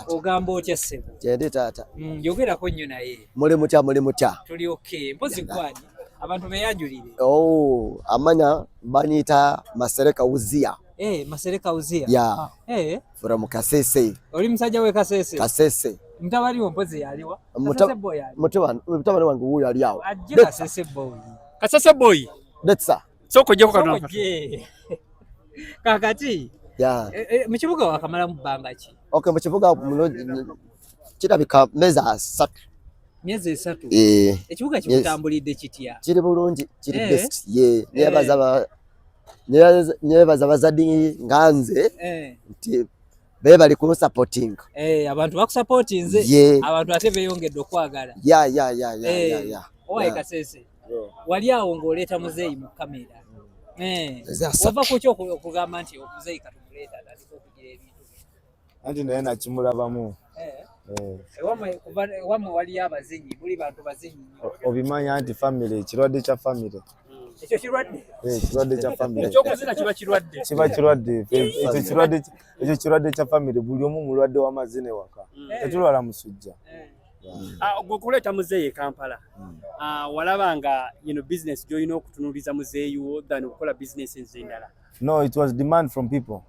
Ogamba otya ssebo? Kyende taata. Yogerako nnyo naye. Muli mutya. Tuli okay. Mpozi gwani abantu beyanjulire. Amanya banyita Masereka Uzia. Masereka Uzia. Yeah. From Kasese. Oli musajja we Kasese. Kasese. Mtabali wo mpozi yaliwa. Kasese boy yali. Mutabani wange wuyo ali awo. Ajje Kasese boy. Kasese boy. Detsa. Soko jeko kana. Kakati. Yeah. Mukibuga wakamala mubanga ki? Okay, mukibuga kirabika meza 3. Myezi 3. Ekibuga kikutambulidde kitya? Kiri bulungi, kiri best. Nyebaza bazadde nganze nti bali ku supporting. Abantu bakusupportinze, abantu ate beeyongedde okwagala. Yeah. Owaye Kasese. Wali awo ng'oleeta muzeeyi mu kamera. Wava ku kyo okugamba nti omuzeeyi katumuleeta aliko okugira ebintu. Anti naye nakimulabamu. Wamwe waliyo abazinyi, buli bantu bazinyi. Obimanya nti family, kirwadde kya family. Ekyo kirwadde? Kirwadde kya family. Ekyokuzina kiba kirwadde. Kiba kirwadde. Ekyo kirwadde kya family, buli omu mulwadde w'amazina waka. Tetulwala musujja. Okuleeta muzeeyi Kampala. Walabanga business gy'olina okutunuuliza muzeeyi wo than okukola business endala. No, it was demand from people.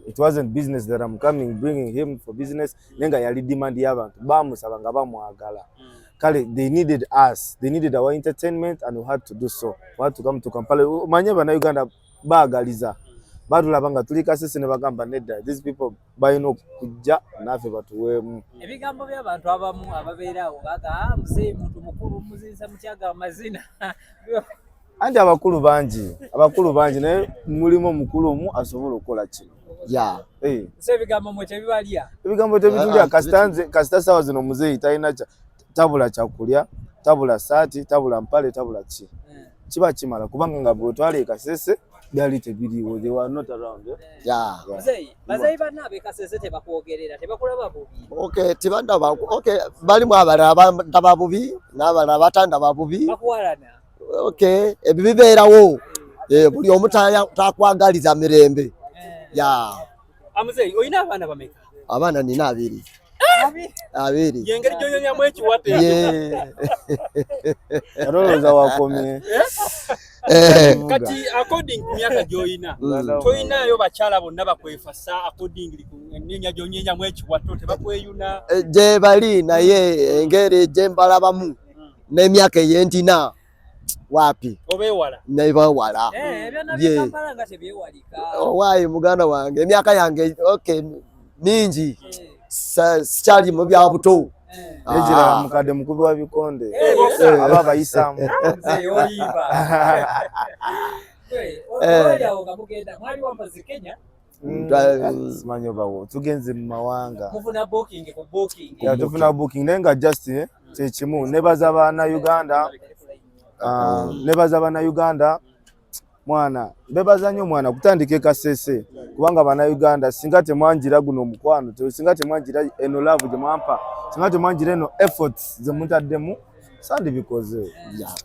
It wasn't business that I'm bringing him for business. Nenga yali demand y'abantu bamusaba nga bamwagala. Kale, they needed us. They needed our entertainment and we had to do so. We had to come to Kampala. Manye bana Uganda baagaliza. Batulabanga tuli Kasese ne bagamba nedda. These people bayino kujja nafe batuwemu. Ebigambo by'abantu abamu ababeerawo baga muzeeyi muntu mukulu muzinza mutyaga amazina. Anti abakulu bangi naye mulimu omukulu omu asobola okukola kino. Yeah. Ebigambo mwe tebibalya. Ebigambo tebitulya kasita sawa zino muzeeyi talina tabula kyakulya, tabula saati, tabula mpale, tabula ki. Kiba kimala kubanga nga bwetwale Kasese byali tebiriwo, they were not around. Yeah. Bazeeyi bannabe Kasese tebakwogerera, tebakulaba bubi. Okay, tibandaba. Okay, balimu abalala bataba bubi, n'abalala batandaba bubi. Bakuwalana. Okay, ebibeerawo. Buli omu takwagaliza mirembe. Yeah. Amuzeeyi oyina abaana bameka? Abaana nina 2. 2. Yengeri gy'onyonyamu ekiwate. Alowooza wakomye. Kati according ku myaka gy'olina, toyinayo bakyala bonna bakwefasa according ku nnyenya gy'onyonyamu ekiwato tebakweyuna. Gye bali naye engeri gye mbalabamu n'emyaka ey'entina wapi obeewala nebeewala. Kampala nga tebyewalika. Owaayi muganda wange emyaka yange mingi sikyali mu bya buto. Ejira mukadde mukubi wa bikonde aba abayisaamu. Simanyi obawo tugenze mu mawanga. Mufuna booking ku booking. Tufuna booking naye nga just kyekimu nebaza Bannayuganda. Nebaza Bannayuganda mwana bebaza nnyo mwana kutandika Kasese kubanga Bannayuganda singa temwanjira guno omukwano singa temwanjira eno love gye mwampa singa temwanjira eno efforts ze mutaddemu sandi bikoze.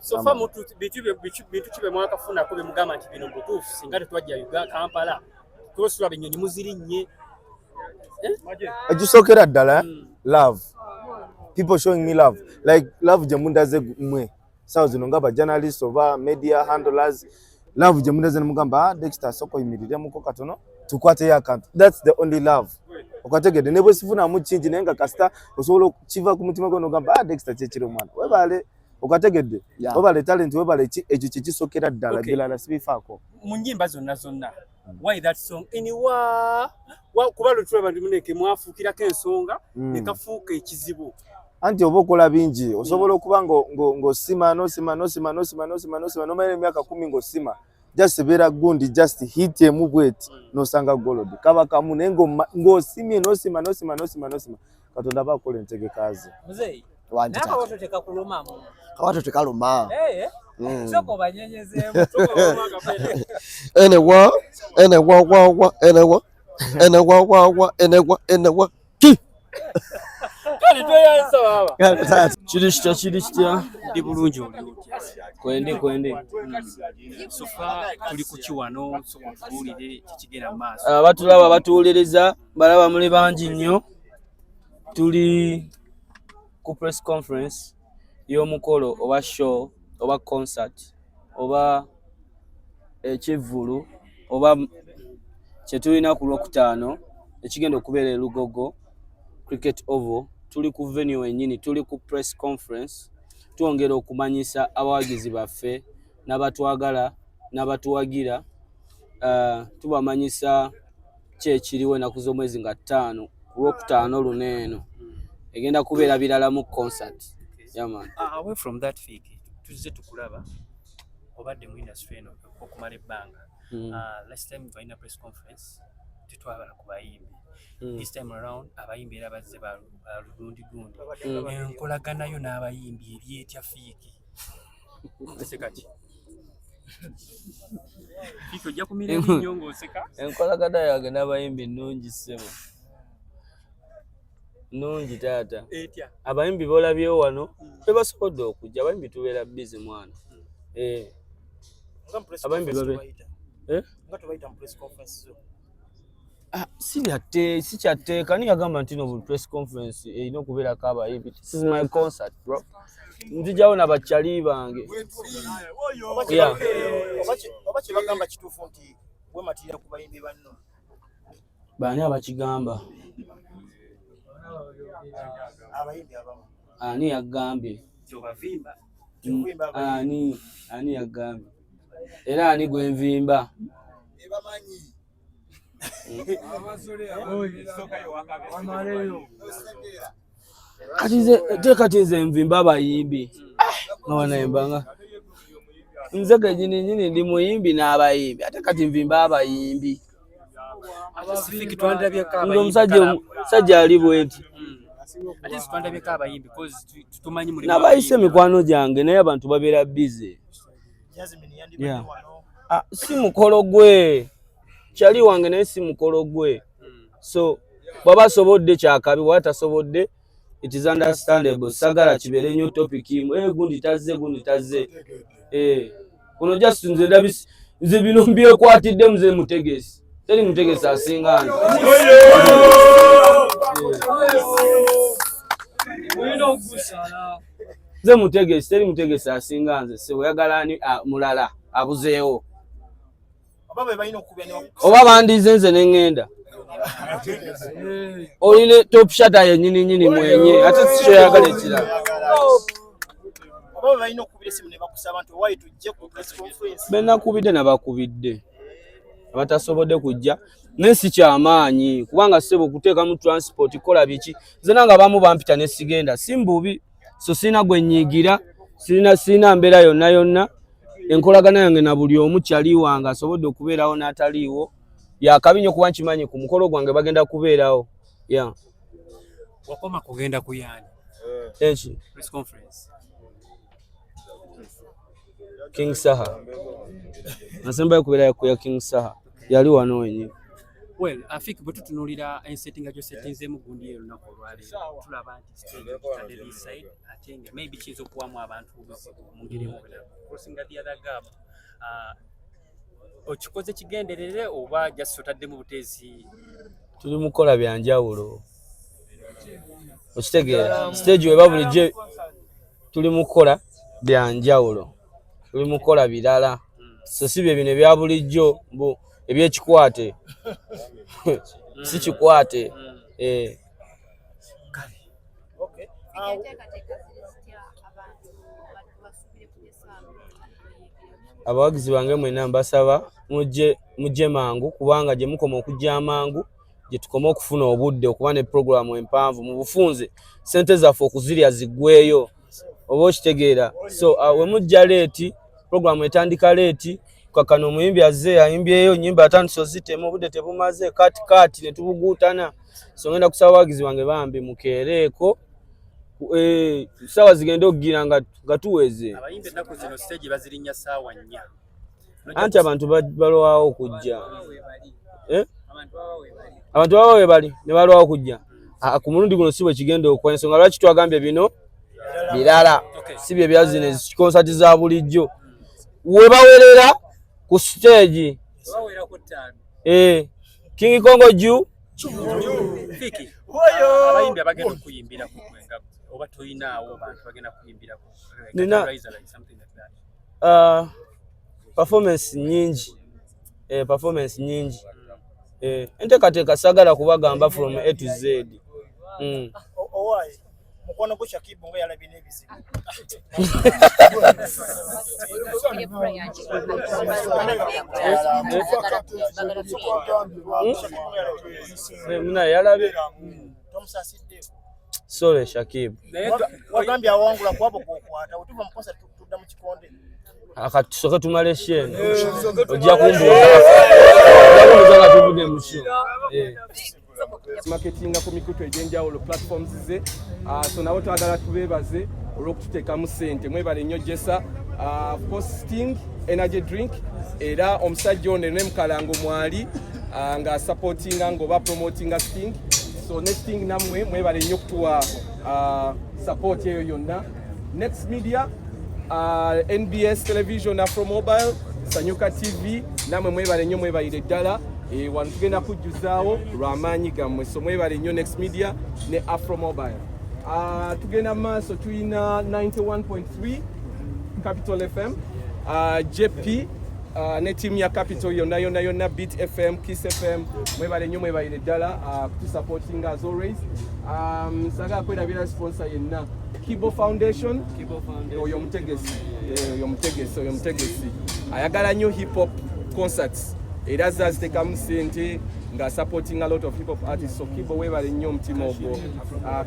So far mutu bitu kibe mwakafuna ko bemugamba nti bino butuufu singa tetwajja Uganda Kampala tosula benyonyi muzirinnye. Egisokera ddala love, people showing me love like love gye mundaze mwe sawa zino ngaba journalists oba media handlers. Love gye mundaze mugamba Dexter soko yimirire muko katono tukwate yakantu. That's the only love. Okategede nebo sifuna mu kingi naye nga kasita osobola kiva ku mutima gwo ngamba Dexter kyekire omwana webale okategede webale talent webale ekyo kyekisokera ddala bilala sibifaako mu nnyimba zonna. Why that song anywa kuba lutula bantu muneke mwafuukirako ensonga nekafuuka ekizibu. Anti oba okola bingi osobola okuba ng'osima n'osima nomala emyaka 10 ng'osima just beera gundi just hit emu bweti n'osanga golodi kaba kamu naye ng'osimye n'osima Katonda aba akola entegeka ze. Muzeeyi n'akawato tekakulumamu. Kawato tekaluma. Soko banyenyezeemu. Enewa. Kiri kitya ndi bulungi kwende sofa tuli kuki wano soko tuwulire kikigenda maaso abatulaba batuwuliriza balaba muli bangi nnyo tuli ku press conference y'omukolo oba show oba concert oba ekivulu oba kyetulina ku Lwokutaano ekigenda okubeera e Lugogo Cricket Oval. Tuli ku venue ennyini, tuli ku press conference twongera okumanyisa abawagizi baffe n'abatwagala n'abatuwagira, tubamanyisa kyekiriwo ennaku z'omwezi nga 5 ku Lwokutaano luneeno egenda kubeera birala mu concert. Yeah, man. Away from that fig, tuzze tukulaba obadde mu industry eno okumala ebbanga. Last time we press conference tetwabala ku bayimbi. This time around abayimbi era bazze ba lundi enkolagana yo n'abayimbi ebyetya figi. Sekati. Fiko jja kumira ebinyongo oseka. Enkolagana yange n'abayimbi nnungi ssebo. Nungi taata. Abayimbi boolabyewo wano tebasobodde okujja, abayimbi tubeera busy mwana. Abayimbi babe. Nga tubayita mu press conference zo. Si kyatteeka ni yagamba nti no buli press conference erina okubeerako abayimbi. This is my concert, bro. Nzijawo n'abakyali bange. Oba kye bagamba kituufu nti wematirira ku bayimbi banno. Baani abakigamba? Abayimbi abamu. Ani yagambye? Kyobavimba. Ani yagambye? Era ani gwe nvimba? Ebamanyi. Kati nze nvimba abayimbi. Nawanayembanga. Nze kenyini ndi muyimbi n'abayimbi. Ate kati nvimba abayimbi. Pacific twandabye ka abayimbi. Omusajja ali bwenti. Ate twandabye ka abayimbi because tumanyi muri. Nabayise mikwano gyange naye abantu babeera busy. Yeah. Si mukolo gwe. Kyali wange naye si mukolo gwe. So bwaba sobodde kyakabi bwaba tasobodde it is understandable. Sagala kibeere nnyo topic imwe. Gundi tazze. Kuno just nze bino mbyekwatidde muze Mutegesi. Teri Mutegesi asinga nze. Nze Mutegesi, teri Mutegesi asinga nze. Se oyagala ani mulala abuzeewo. Oba bandize nze n'engenda. Oline top shata yennyini mwenye ate sikyo yagala ekirala. Oba balina okubira simu ne bakusaba nti owaye tujje ku press conference. Benakubidde nabakubidde. Abatasobodde kujja nensi kyamaanyi kubanga sebo kuteeka mu transport kola biki. Nze nanga bamu bampita ne sigenda simbubi. So sina gwe nyigira, sina mbeera yonna. Enkolagana yange na buli omu kyali wange asobodde okubeerawo n'ataliiwo. Yakabi nnyo kuba nkimanyi ku mukolo gwange bagenda kubeerawo. Yeah. Wakoma kugenda kuyani. Press conference. King Saha. Nasemba kubeera ku ya King Saha. Yali wano wenyewe. Well, afiki bwe tutunulira ensettinga gyo settinze mu gundi ero nako lwali. Tulaba nti stage kitadde this side atenge maybe kizo kuwamu abantu obuzibu mu ngeri mu bela. Crossing the other gap. Okikoze kigenderere oba just otadde mu buteezi? Tuli mukola byanjawulo. Okitegeera stage weba bulijje tuli mukola byanjawulo. Tuli mukola birala. So sibye bino bya bulijjo mbu ebyekikwate. Si kikwate. Okay. Abawagizi bange mwena mbasaba mujje mangu kubanga gye mukoma okujja amangu gye tukoma okufuna obudde okuba ne programu empanvu mu bufunze sente zaffe okuzirya ziggweyo oba okitegeera. So we mujja leeti programu etandika leeti kakano omuyimbi azze ayimbyeyo nnyimba atandise ozitema obudde tebumaze kati ne tubuguutana. So ngenda kusaba abawagizi bange bambi mukeereeko sawa zigenda okugira nga tuweze. Abayimbi ennaku zino stage bazirinya ssaawa 4. Anti abantu balwawo okujja. Abantu baba webali ne balwawo okujja. Ku mulundi guno si bwe kigenda okukola ensonga lwaki twagambye bino birala. Si bye byazine konsati za bulijjo. We bawerera ku stage. Bawera ku 5. King Kongo Ju. Fiki abayimbi abagenda okuyimbira ku kwenga oba toyinaawo bantu bagenda kuyimbira ku something like that. Performance nyingi enteekateeka sagala kubagamba from A to Z. Mukono gwo Shakibu ngo yalabye n'ebizibu. Muna yalabe Tomusasidde. Sorry Shakibu. Wagambye awangula kwabo kukwata utuva mukosa tudda mu kikonde. Akatusooka tumale shene. Ojja kumbuza tuvude mu show. Marketinga ku mikutu egy'enjawulo platforms ze so nabo twagala tubeebaze olw'okututeekamu ssente mwebale nnyo Jessa of course Sting energy drink era omusajja ono ne Mukalango mwali nga supportinga ng'oba promotinga Sting so ne Sting namwe mwebale nnyo okutuwa support eyo yonna. Next Media NBS Television Afro Mobile Sanyuka TV namwe mwebale nnyo mwebalire ddala wano tugenda kujjuzaawo lw'amaanyi gammwe so mwebale nnyo Next Media ne Afro Mobile. Tugenda mu maaso tulina 91.3 Capital FM JP ne tiimu ya Capital yonna Beat FM Kiss FM mwebale nnyo mwebalire ddala kutusupportinga as always. Sagala kwerabira sponsor yenna Kibo Foundation oyo mutegesi ayagala nnyo hip hop concerts era zaziteekamu ssente nga supporting a lot of hip hop artists so Kibo webale nnyo omutima ogwo.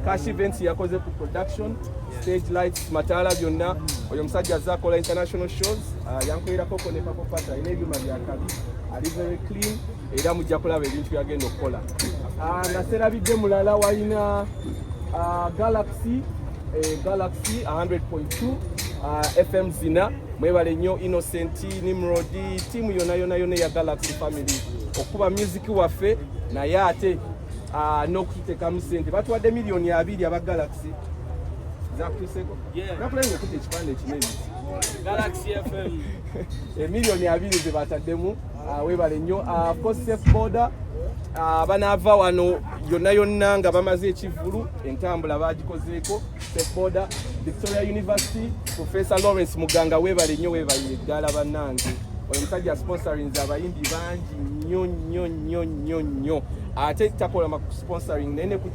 Cash events yakoze ku production stage lights mataala byonna oyo musajja azaakola international shows yankolerako ne Papo Pata ina ebyuma byakabi ali very clean era mujja kulaba ebintu byagenda okukola. Naserabidde mulala walina Galaxy 100.2 FM zina mwebale nnyo Innocent Nimrod tiimu yonna ya Galaxy family okuba music waffe naye ate n'okututeekamu ssente batuwadde miliyoni 2 aba Galaxy zakutuseeko nakulenga okuta ekipande kinene Galaxy FM miliyoni 2 ze bataddemu webale nnyo. Of course Safe Border banaava wano yonna nga bamaze ekivulu entambula bagikozeeko. Safe Border Victoria University Professor Lawrence Muganga webale nnyo webalire ddala bannange oyo musajja sponsoring abayimbi bangi nnyo ate takola ma sponsoring nene ku